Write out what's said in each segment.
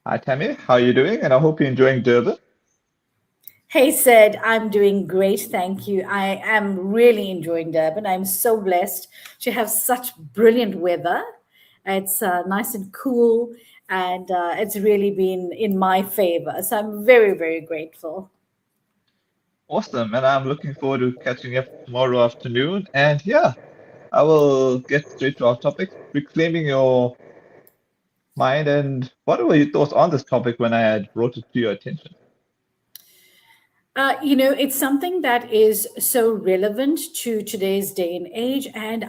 Hi, Tammy. How are you doing? And I hope you're enjoying Durban. Hey, Sid, I'm doing great. Thank you. I am really enjoying Durban. I'm so blessed to have such brilliant weather. It's nice and cool, and it's really been in my favor. So I'm very, very grateful. Awesome. And I'm looking forward to catching up tomorrow afternoon. And yeah, I will get straight to our topic, reclaiming your mind. And what were your thoughts on this topic when I had brought it to your attention? It's something that is so relevant to today's day and age. And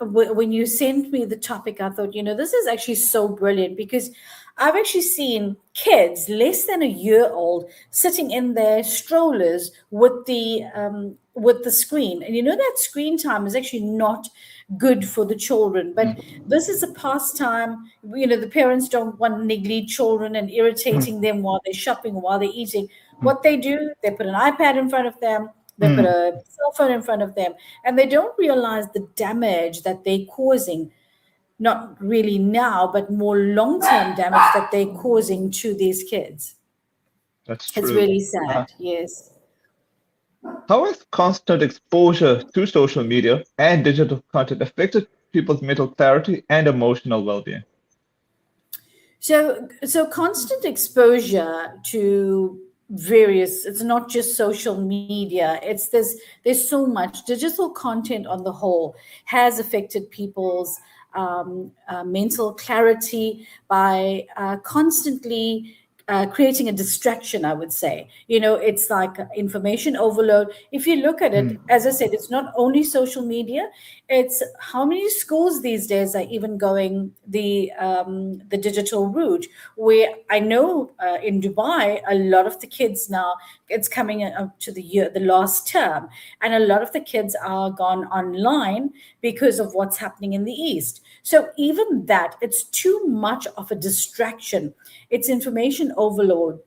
when you sent me the topic, I thought, this is actually so brilliant because I've actually seen kids less than a year old sitting in their strollers with the screen, and that screen time is actually not good for the children. But this is a pastime. The parents don't want niggly children and irritating them while they're shopping, while they're eating. What they do, they put an iPad in front of them, they put Mm. a cell phone in front of them, and they don't realize the damage that they're causing, not really now, but more long term damage that they're causing to these kids. That's It's true. really Uh, sad, yes. how has constant exposure to social media and digital content affected people's mental clarity and emotional well-being? So constant exposure to various, it's not just social media, there's so much digital content on the whole has affected people's mental clarity by constantly creating a distraction, I would say. It's like information overload. If you look at it, as I said, it's not only social media, it's how many schools these days are even going the digital route. Where I know in Dubai, a lot of the kids now, it's coming up to the last term, and a lot of the kids are gone online because of what's happening in the East. So even that, it's too much of a distraction. It's information overload,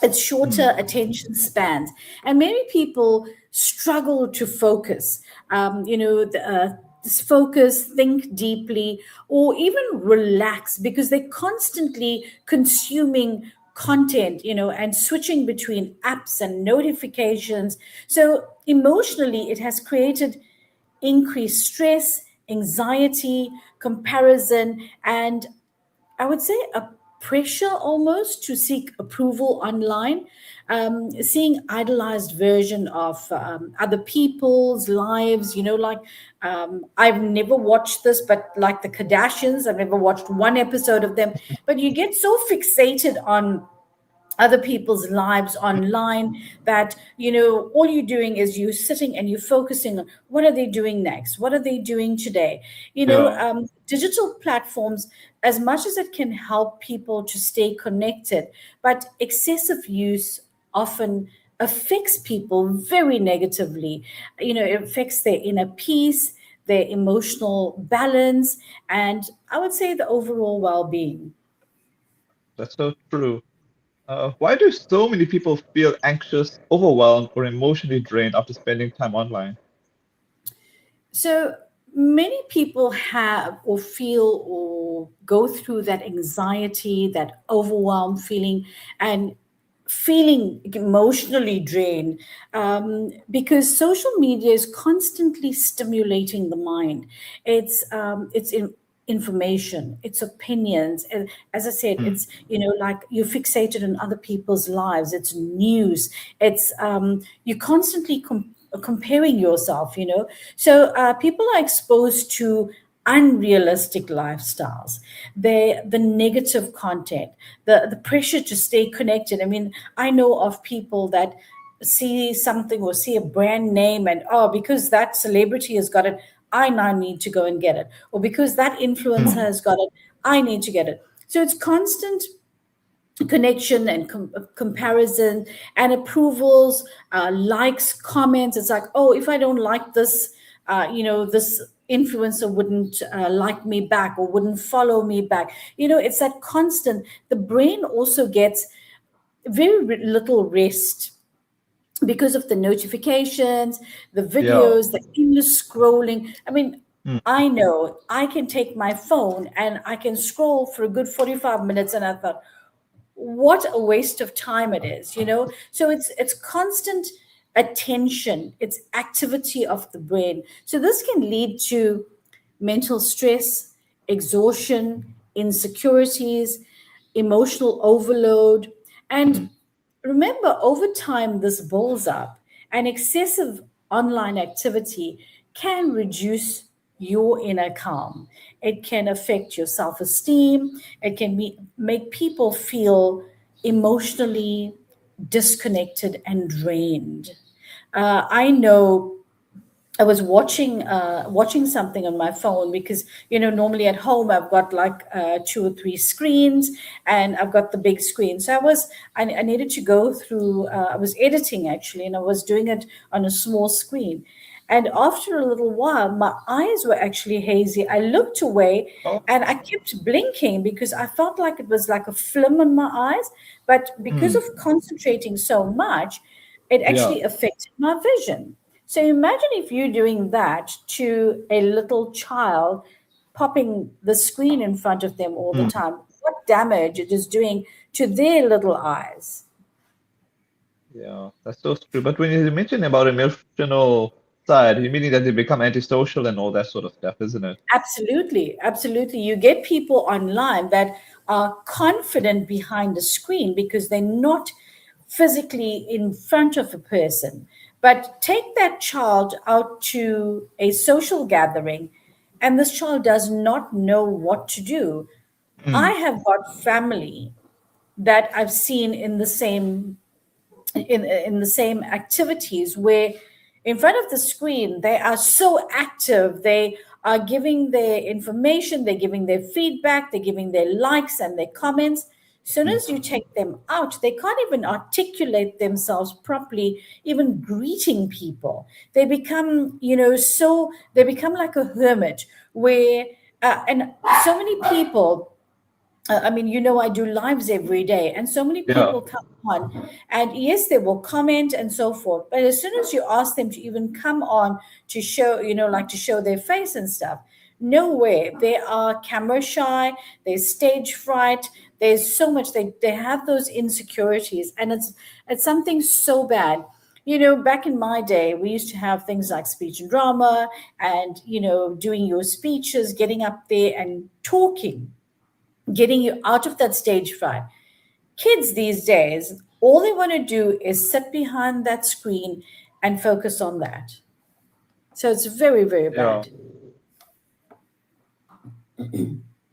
it's shorter attention spans, and many people struggle to focus. Focus, think deeply, or even relax because they're constantly consuming content, and switching between apps and notifications. So emotionally, it has created increased stress, anxiety, comparison, and I would say a pressure almost to seek approval online, seeing idolized version of other people's lives. Like I've never watched this, but like the Kardashians, I've never watched one episode of them. But you get so fixated on other people's lives online that all you're doing is you sitting and you're focusing on what are they doing next, what are they doing today. Yeah. Digital platforms, as much as it can help people to stay connected, but excessive use often affects people very negatively. It affects their inner peace, their emotional balance, and I would say the overall well-being. That's so true. Why do so many people feel anxious, overwhelmed, or emotionally drained after spending time online? So many people have or feel or go through that anxiety, that overwhelm feeling, and feeling emotionally drained, because social media is constantly stimulating the mind. It's information, it's opinions, and as I said, Hmm. it's like you're fixated on other people's lives, it's news, it's you constantly comparing yourself. So people are exposed to unrealistic lifestyles, the negative content, the pressure to stay connected. I mean, I know of people that see something or see a brand name, and because that celebrity has got it, I now need to go and get it, or because that influencer has got it, I need to get it. So it's constant connection and comparison and approvals, likes, comments. It's like, oh, if I don't like this, this influencer wouldn't like me back or wouldn't follow me back. It's that constant. The brain also gets very little rest because of the notifications, the Yeah. videos, the endless scrolling. I mean, Hmm. I know I can take my phone and I can scroll for a good 45 minutes. And I thought, what a waste of time it is, you know. So it's constant attention, it's activity of the brain. So this can lead to mental stress, exhaustion, insecurities, emotional overload. And Mm, remember, over time, this builds up, and excessive online activity can reduce your inner calm. It can affect your self esteem. It can make people feel emotionally disconnected and drained. I know I was watching something on my phone because normally at home I've got like two or three screens, and I've got the big screen. So I needed to go through. I was editing actually, and I was doing it on a small screen. And after a little while, my eyes were actually hazy. I looked away oh, and I kept blinking because I felt like it was like a film in my eyes. But because of mm, concentrating so much, it yeah. actually affected my vision. So imagine if you're doing that to a little child, popping the screen in front of them all the Mm, time, what damage it is doing to their little eyes. yeah, that's so true. But when you mention about emotional side, you meaning that they become antisocial and all that sort of stuff, isn't it? Absolutely, absolutely. You get people online that are confident behind the screen because they're not physically in front of a person. But take that child out to a social gathering, and this child does not know what to do. I Mm, have got family that I've seen in the same activities where in front of the screen they are so active, they are giving their information, they're giving their feedback, they're giving their likes and their comments. Soon mm, as you take them out, they can't even articulate themselves properly, even greeting people. They become so they become like a hermit where and so many people, I mean, I do lives every day, and so many yeah. people come on, and yes, they will comment and so forth. But as soon as you ask them to even come on to show, like to show their face and stuff, no way. They are camera shy, there's stage fright, there's so much, they have those insecurities, and it's something so bad. Back in my day, we used to have things like speech and drama, and doing your speeches, getting up there and talking, getting you out of that stage fright. Kids these days, all they want to do is sit behind that screen and focus on that. So it's very, very Yeah, bad.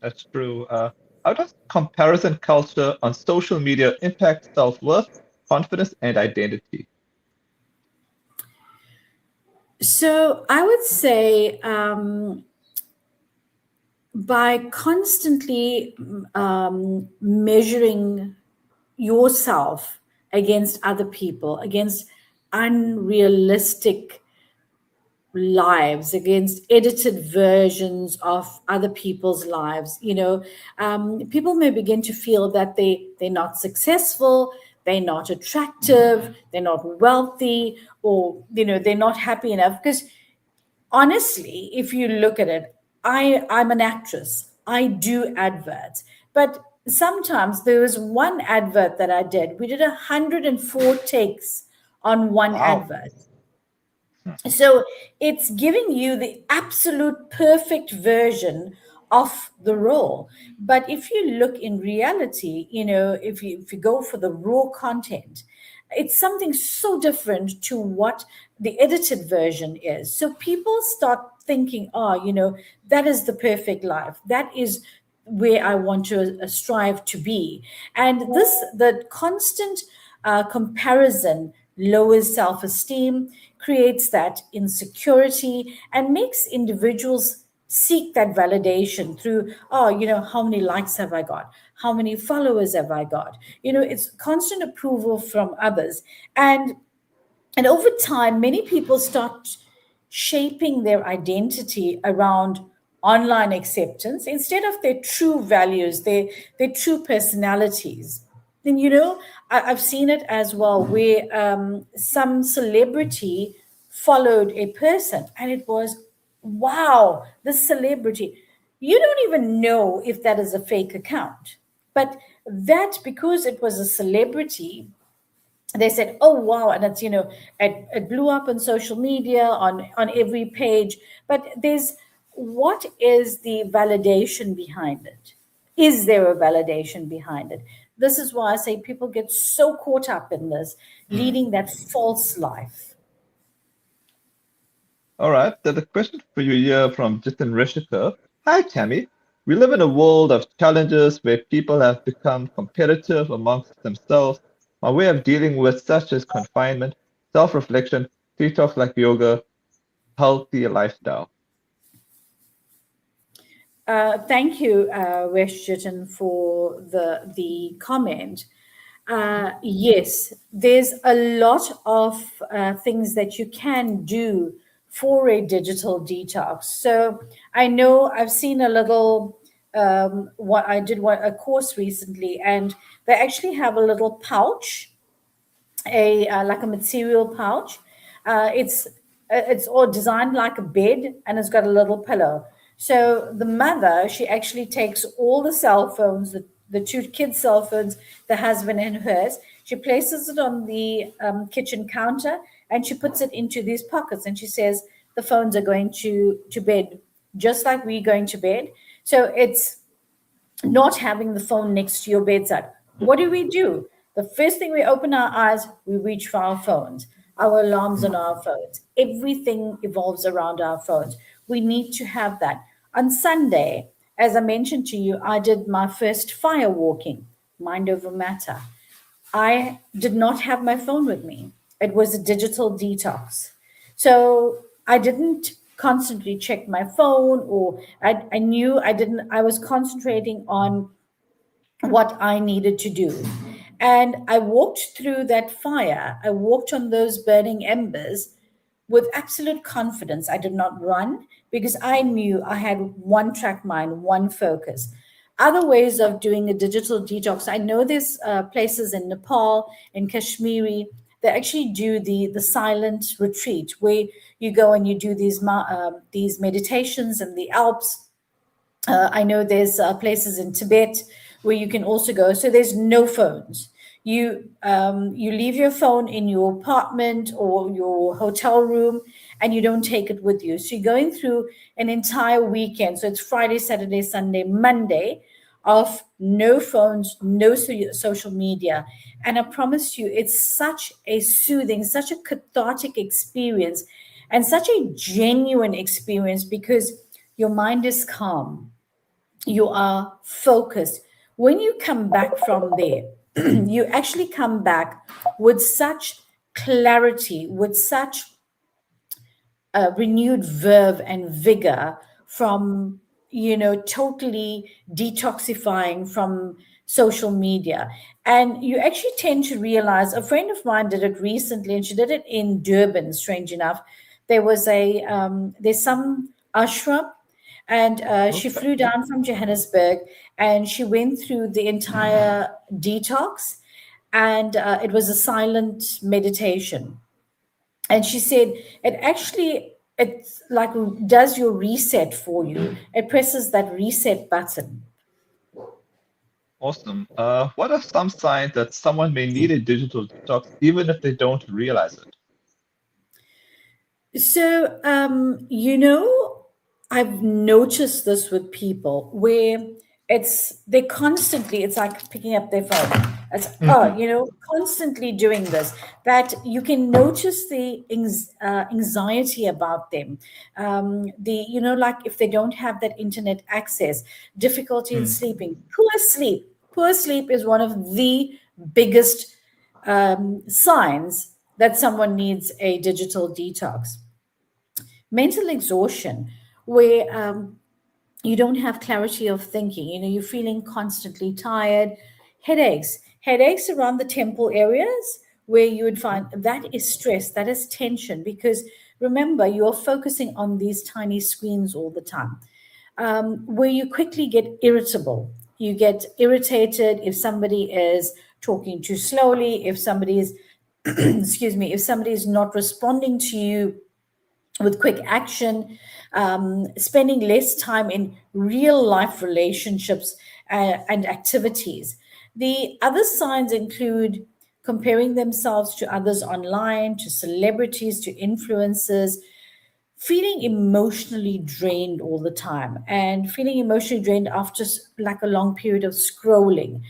that's true. How does comparison culture on social media impact self-worth, confidence, and identity? So I would say by constantly measuring yourself against other people, against unrealistic lives, against edited versions of other people's lives, people may begin to feel that they're not successful, they're not attractive, they're not wealthy, or they're not happy enough. Because honestly, if you look at it, I'm an actress, I do adverts, but sometimes there was one advert that I did, we did 104 takes on one Wow. advert. So it's giving you the absolute perfect version of the role. But if you look in reality, if you go for the raw content, it's something so different to what the edited version is. So people start thinking, oh, that is the perfect life. That is where I want to strive to be. And the constant comparison lowers self esteem, creates that insecurity, and makes individuals seek that validation through, oh, how many likes have I got? How many followers have I got? It's constant approval from others. And over time, many people start shaping their identity around online acceptance instead of their true values, their true personalities. And I've seen it as well where some celebrity followed a person, and it was, wow, this celebrity. You don't even know if that is a fake account, But that, because it was a celebrity, they said, "Oh wow!" And it's, it blew up on social media, on every page. But what is the validation behind it? Is there a validation behind it? This is why I say people get so caught up in this, leading that false life. All right, there's a question for you here from Jitin Rishika. Hi, Tammy. We live in a world of challenges where people have become competitive amongst themselves. My way of dealing with such as confinement, self-reflection, detox like yoga, healthy lifestyle. Thank you, Weshjitan, for the comment. Yes, there's a lot of things that you can do for a digital detox. So I know I've seen a little. What I did a course recently, and they actually have a little pouch, a like a material pouch. It's all designed like a bed, and it's got a little pillow. So the mother, she actually takes all the cell phones, the two kids' cell phones, the husband and hers. She places it on the kitchen counter, and she puts it into these pockets. And she says the phones are going to bed, just like we're going to bed. So it's not having the phone next to your bedside. What do? The first thing we open our eyes, we reach for our phones, our alarms on our phones. Everything evolves around our phones. We need to have that. On Sunday, as I mentioned to you, I did my first fire walking, mind over matter. I did not have my phone with me. It was a digital detox. So I didn't constantly check my phone, or I knew I didn't, I was concentrating on what I needed to do. And I walked through that fire. I walked on those burning embers with absolute confidence. I did not run because I knew I had one track mind, one focus. Other ways of doing a digital detox, I know there's places in Nepal, in Kashmiri, they actually do the silent retreat where you go and you do these meditations in the Alps. I know there's places in Tibet where you can also go. So there's no phones. You leave your phone in your apartment or your hotel room, and you don't take it with you. So you're going through an entire weekend. So it's Friday, Saturday, Sunday, Monday of no phones, no social media. And I promise you, it's such a soothing, such a cathartic experience, and such a genuine experience because your mind is calm, you are focused. When you come back from there, you actually come back with such clarity, with such renewed verve and vigor from, totally detoxifying from social media. And you actually tend to realize, a friend of mine did it recently, and she did it in Durban, strange enough. There's some ashram, and she Okay. flew down from Johannesburg, and she went through the entire detox, and it was a silent meditation. And she said it's like does your reset for you. It presses that reset button. Awesome. What are some signs that someone may need a digital detox even if they don't realize it? So, I've noticed this with people where they constantly, it's like picking up their phone. It's, Mhm. constantly doing this, that you can notice the anxiety about them. Like if they don't have that internet access, difficulty in Mm. sleeping, poor sleep. Poor sleep is one of the biggest signs that someone needs a digital detox. Mental exhaustion, where you don't have clarity of thinking, you're feeling constantly tired. Headaches around the temple areas, where you would find that is stress, that is tension, because remember, you're focusing on these tiny screens all the time. Where you quickly get irritable. You get irritated if somebody is talking too slowly, if somebody is, excuse me, if somebody is not responding to you with quick action, spending less time in real life relationships. and activities. The other signs include comparing themselves to others online, to celebrities, to influencers, feeling emotionally drained all the time, and feeling emotionally drained after like a long period of scrolling,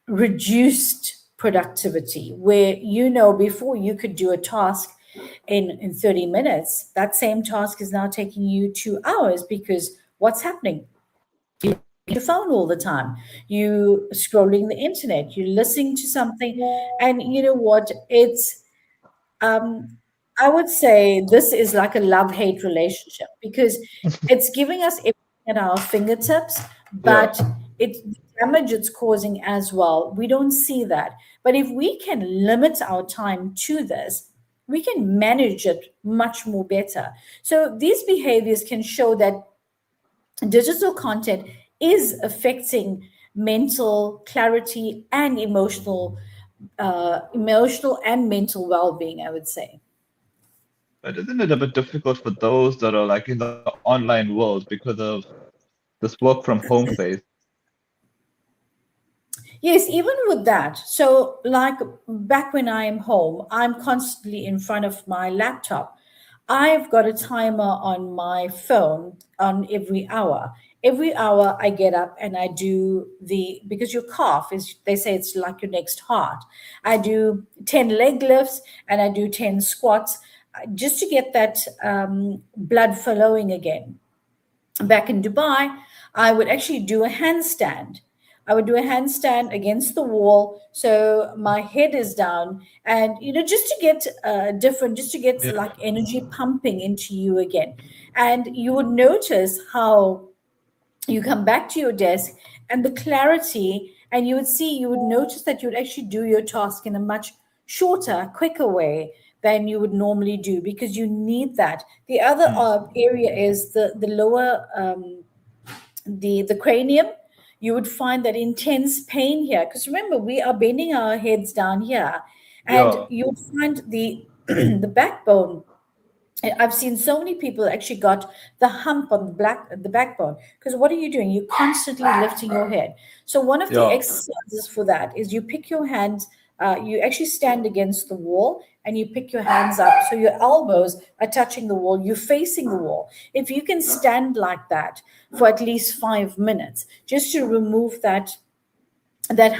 reduced productivity, where before you could do a task in 30 minutes, that same task is now taking you 2 hours because what's happening? Your phone all the time, you scrolling the internet, you're listening to something, and you know what? Um, I would say this is like a love hate relationship because it's giving us everything at our fingertips, Yeah. but the damage it's causing as well, we don't see that. But if we can limit our time to this, we can manage it much more better. So these behaviors can show that digital content is affecting mental clarity and emotional and mental well-being, I would say. But isn't it a bit difficult for those that are like in the online world because of this work from home phase? Yes, even with that. So, like back when I am home, I'm constantly in front of my laptop. I've got a timer on my phone on every hour. Every hour I get up and I do because your calf is, they say it's like your next heart. I do 10 leg lifts and I do 10 squats just to get that blood flowing again. Back in Dubai, I would actually do a handstand. I would do a handstand against the wall, so my head is down, and just to get different, just to get Yeah. like energy pumping into you again. And you would notice how you come back to your desk and the clarity, and you would notice that you would actually do your task in a much shorter, quicker way than you would normally do because you need that. The other Mm. area is the lower the cranium. You would find that intense pain here because remember we are bending our heads down here, and Yeah. you would find the the backbone. I've seen so many people actually got the hump on the backbone because what are you doing? You're constantly lifting your head. So one of the Yeah. exercises for that is you pick your hands. You actually stand against the wall and you pick your hands up so your elbows are touching the wall. You're facing the wall. If you can stand like that for at least 5 minutes, just to remove that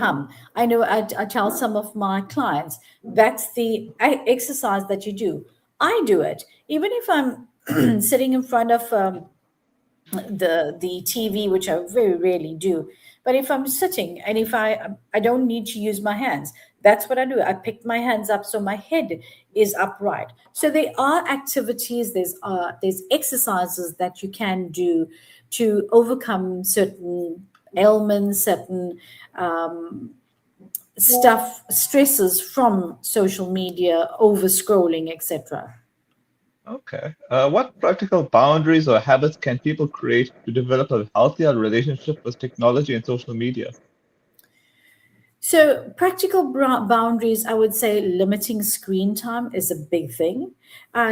hum. I know I tell some of my clients that's the exercise that you do. I do it even if I'm sitting in front of the TV, which I very rarely do. But if I'm sitting and if I don't need to use my hands, that's what I do. I pick my hands up so my head is upright. So there are activities, there's exercises that you can do to overcome certain ailments, certain stuff, stresses from social media, over scrolling, etc. Okay. What practical boundaries or habits can people create to develop a healthier relationship with technology and social media? So, practical boundaries, I would say limiting screen time is a big thing.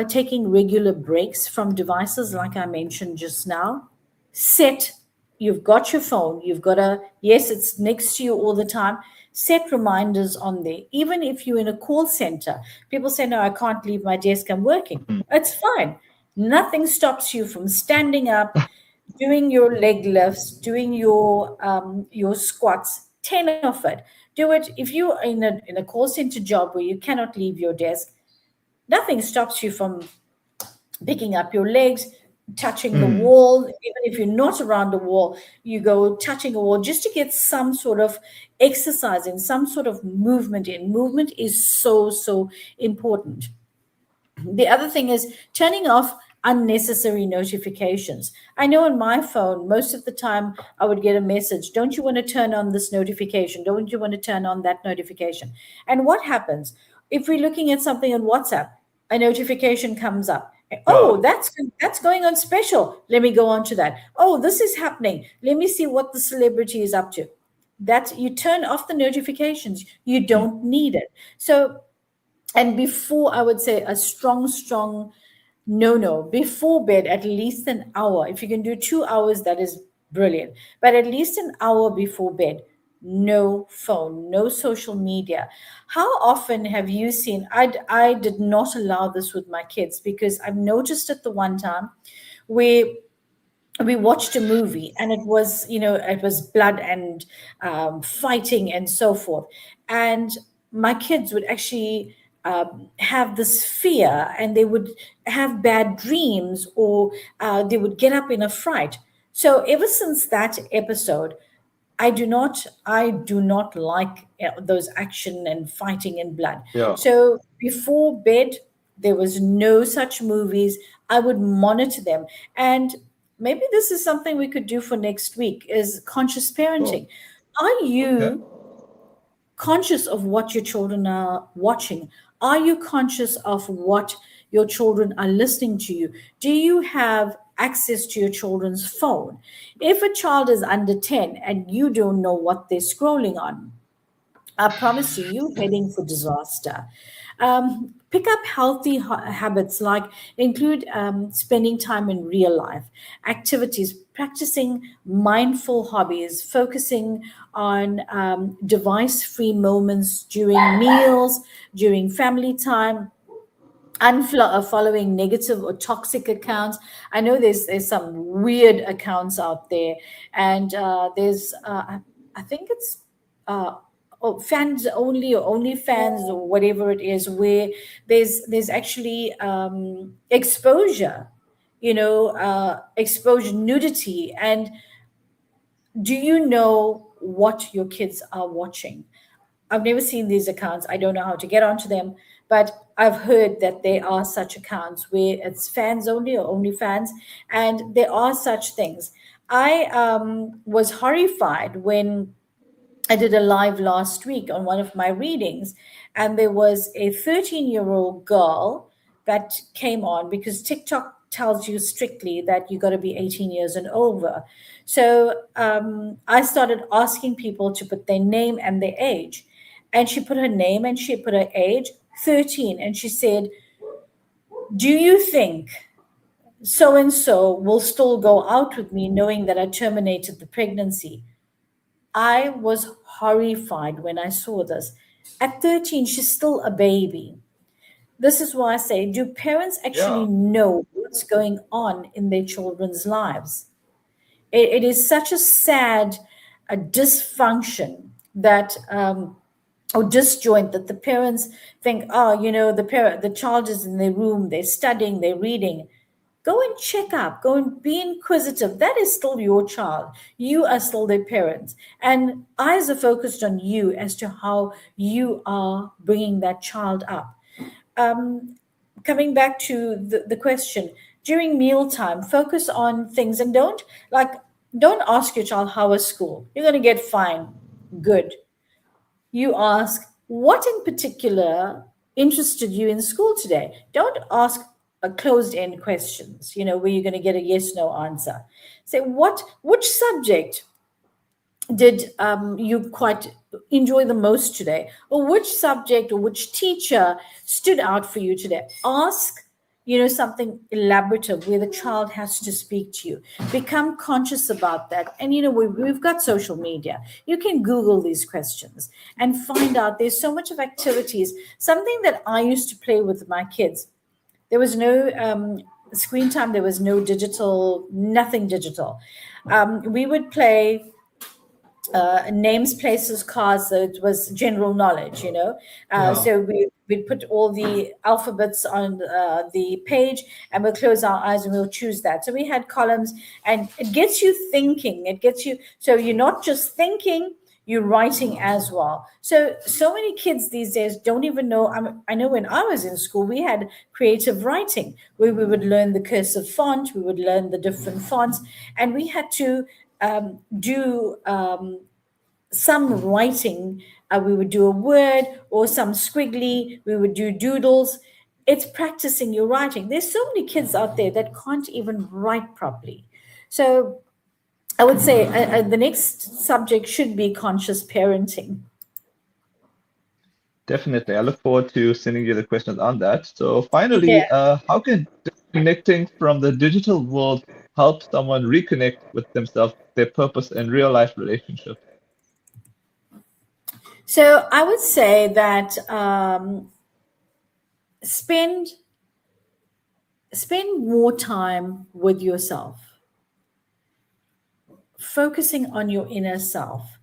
Taking regular breaks from devices, like I mentioned just now. Set, you've got your phone, you've got yes, it's next to you all the time. Set reminders on there. Even if you're in a call center, people say, no, I can't leave my desk, I'm working. Mm. It's fine. Nothing stops you from standing up, doing your leg lifts, doing your squats, 10 of it. Do it if you're in a call center job where you cannot leave your desk. Nothing stops you from picking up your legs, touching the Mm. wall. Even if you're not around the wall, you go touching a wall just to get some sort of exercise in, some sort of movement in. Movement is so, so important. The other thing is turning off unnecessary notifications. I know on my phone, most of the time I would get a message, don't you want to turn on this notification? Don't you want to turn on that notification? And what happens? If we're looking at something on WhatsApp, a notification comes up. Yeah. Oh, that's going on special. Let me go on to that. Oh, this is happening. Let me see what the celebrity is up to. That you turn off the notifications. You Mm. don't need it. So and before, I would say a strong no, before bed, at least an hour. If you can do 2 hours, that is brilliant. But at least an hour before bed, no phone, no social media. How often have you seen? I did not allow this with my kids because I've noticed at the one time where we watched a movie and it was, it was blood and fighting and so forth, and my kids would actually have this fear, and they would have bad dreams, or they would get up in a fright. So ever since that episode, I do not like those action and fighting and blood. Yeah. So before bed, there was no such movies. I would monitor them. And maybe this is something we could do for next week, is conscious Oh, parenting. Are okay. you conscious of what your children are watching? Are you conscious of what your children are listening to you? Do you have access to your children's phone? If a child is under 10 and you don't know what they're scrolling on, I promise you, you're heading for disaster. Pick up healthy habits, like include spending time in real life activities, practicing mindful hobbies, focusing on device-free moments during meals, during family time, unfollowing negative or toxic accounts. I know there's some weird accounts out there, and there's I think it's uh, fans only, or only fans, or whatever it is, where there's actually exposure, exposure, nudity. And do you know what your kids are watching? I've never seen these accounts. I don't know how to get onto them, but I've heard that there are such accounts where it's fans only, or only fans, and there are such things. I was horrified when I did a live last week on one of my readings, and there was a 13-year-old girl that came on, because TikTok tells you strictly that you got to be 18 years and over. So I started asking people to put their name and their age. And she put her name and she put her age, 13. And she said, "Do you think so and so will still go out with me knowing that I terminated the pregnancy?" I was horrified when I saw this. At 13, she's still a baby. This is why I say, do parents actually Yeah. know what's going on in their children's lives? It is such a sad dysfunction that, or disjoint, that the parents think, oh, the child is in their room, they're studying, they're reading. Go and check up, go and be inquisitive. That is still your child. You are still their parents. And eyes are focused on you as to how you are bringing that child up. Um, Coming back to the question, during mealtime, focus on things, and don't ask your child, how was school? You're going to get fine. Good. You ask, what in particular interested you in school today? Don't ask a closed end questions, where you're going to get a yes no answer. Say, which subject did you quite enjoy the most today? Or which subject or which teacher stood out for you today? Ask, something elaborative where the child has to speak to you. Become conscious about that. And, we've got social media. You can Google these questions and find out. There's so much of activities. Something that I used to play with my kids. There was no screen time. There was no digital, nothing digital. We would play names, places, cars. So it was general knowledge, Yeah. So we'd put all the alphabets on the page, and we'll close our eyes and we'll choose that. So we had columns, and it gets you thinking. It gets you, so you're not just thinking, you're writing as well. So many kids these days don't even know. I know when I was in school, we had creative writing where we would learn the cursive font, we would learn the different fonts, and we had to do some writing. We would do a word or some squiggly. We would do doodles. It's practicing your writing. There's so many kids out there that can't even write properly. So I would say the next subject should be conscious parenting. Definitely. I look forward to sending you the questions on that. So Yeah. finally, how can disconnecting from the digital world help someone reconnect with themselves, their purpose, and real life relationships? So I would say that spend spend more time with yourself, focusing on your inner self.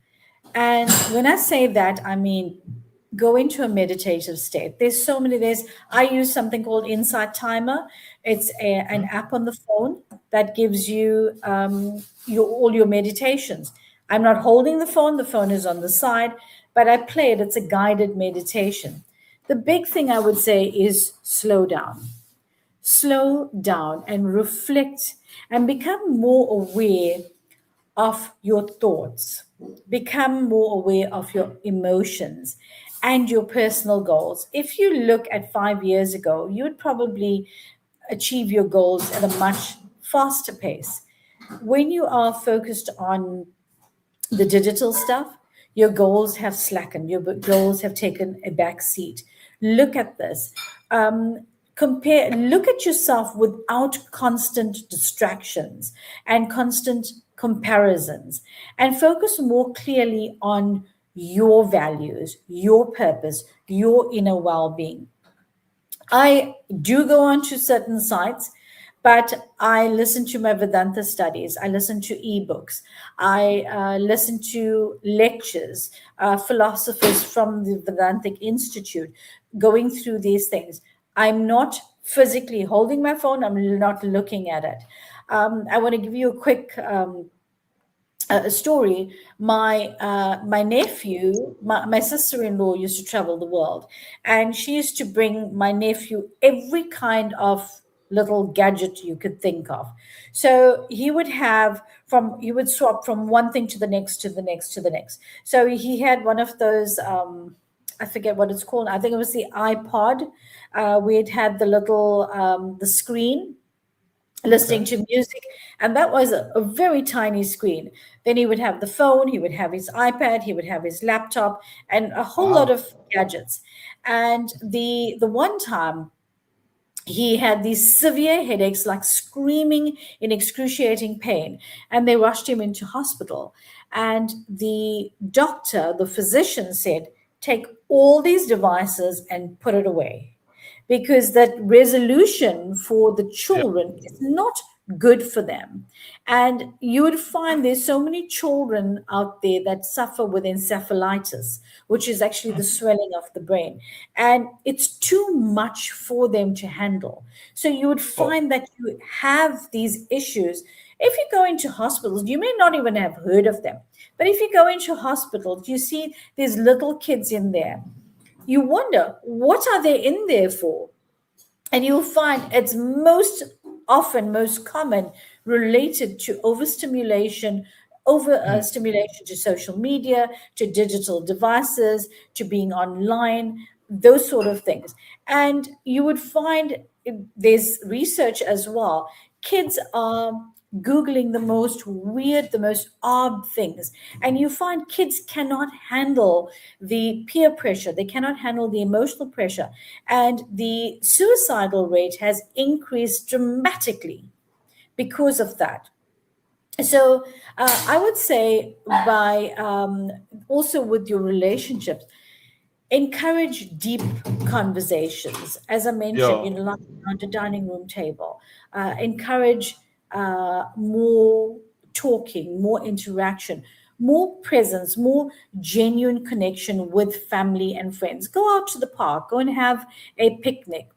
And when I say that, I mean go into a meditative state. I use something called Insight Timer. An Mhm. app on the phone that gives you all your meditations. I'm not holding the phone is on the side, but I play it. It's a guided meditation. The big thing I would say is slow down and reflect and become more aware of your thoughts, become more aware of your emotions and your personal goals. If you look at 5 years ago, you would probably achieve your goals at a much faster pace. When you are focused on the digital stuff, your goals have slackened, your goals have taken a back seat. Look at this. Look at yourself without constant distractions and constant comparisons, and focus more clearly on your values, your purpose, your inner well being. I do go onto certain sites, but I listen to my Vedanta studies. I listen to ebooks. I listen to lectures, philosophers from the Vedantic Institute going through these things. I'm not physically holding my phone, I'm not looking at it. I want to give you a quick a story. My nephew, my sister-in-law used to travel the world, and she used to bring my nephew every kind of little gadget you could think of. So he would swap from one thing to the next, to the next, to the next. So he had one of those. I forget what it's called. I think it was the iPod. We had had the little the screen listening Okay. to music, and that was a very tiny screen. Then he would have the phone, he would have his iPad, he would have his laptop, and a whole lot Wow. of gadgets. And the one time he had these severe headaches, like screaming in excruciating pain, and they rushed him into hospital. And the doctor, the physician, said, take all these devices and put it away, because that resolution for the Yeah. children is not good for them. And you would find there's so many children out there that suffer with encephalitis, which is actually the swelling of the brain. And it's too much for them to handle. So you would Oh, find that you have these issues. If you go into hospitals, you may not even have heard of them. But if you go into hospitals, you see these little kids in there. You wonder, what are they in there for? And you'll find it's most often, most common, related to overstimulation, mm, overstimulation to social media, to digital devices, to being online, those sort of things. And you would find there's research as well. Kids are Googling the most weird, the most odd things. And you find kids cannot handle the peer pressure, they cannot handle the emotional pressure. And the suicidal rate has increased dramatically because of that. So I would say, by also with your relationships, encourage deep conversations. As I mentioned, yeah. like around a dining room table, encourage more talking, more interaction, more presence, more genuine connection with family and friends. Go out to the park, go and have a picnic,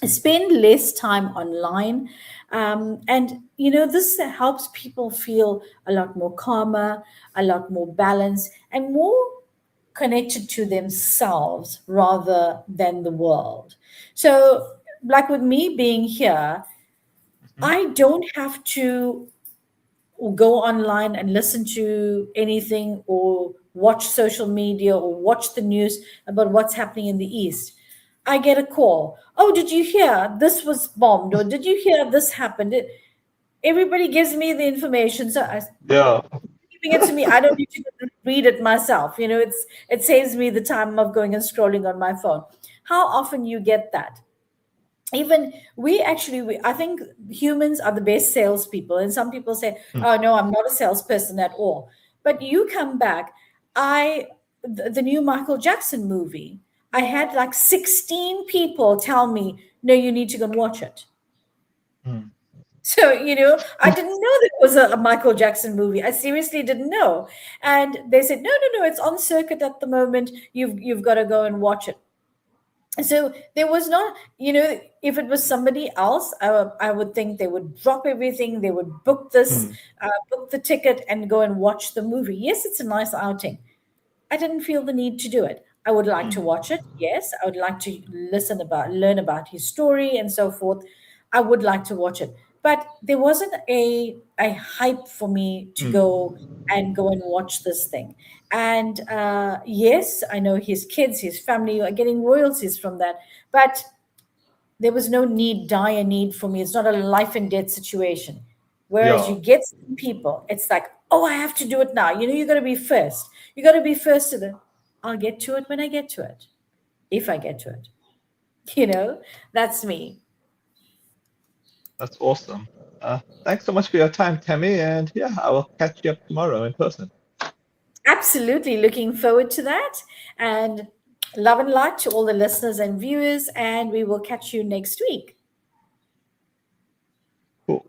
spend less time online. And this helps people feel a lot more calmer, a lot more balanced, and more connected to themselves rather than the world. So, like with me being here, Mhm. I don't have to go online and listen to anything or watch social media or watch the news about what's happening in the East. I get a call. Oh, did you hear this was bombed? Or did you hear this happened? Everybody gives me the information. So Yeah. giving it to me, I don't need to read it myself. It saves me the time of going and scrolling on my phone. How often you get that? even I think humans are the best salespeople. And some people say, mm, oh no, I'm not a salesperson at all. But you come back, I the new Michael Jackson movie, I had like 16 people tell me, no, you need to go and watch it. mm, So, I didn't know there was a Michael Jackson movie. I seriously didn't know. And they said, no, no, no, it's on circuit at the moment. You've got to go and watch it. So there was not, if it was somebody else, I would think they would drop everything, they would book this, mm, book the ticket and go and watch the movie. Yes, it's a nice outing. I didn't feel the need to do it. I would like to mm, watch it. Yes, I would like to learn about his story and so forth. I would like to watch it, but there wasn't a hype for me to mm, go and watch this thing. And yes, I know his kids, his family are getting royalties from that, but there was no dire need for me. It's not a life and death situation. Whereas you yeah, get some people, it's like, oh, I have to do it now. You got to be first. You got to be first to the. I'll get to it when I get to it, if I get to it. You know, that's me. that's awesome. Thanks so much for your time, Tammy, and yeah, I will catch you up tomorrow in person. Absolutely looking forward to that. And love and light to all the listeners and viewers. And we will catch you next week. Cool.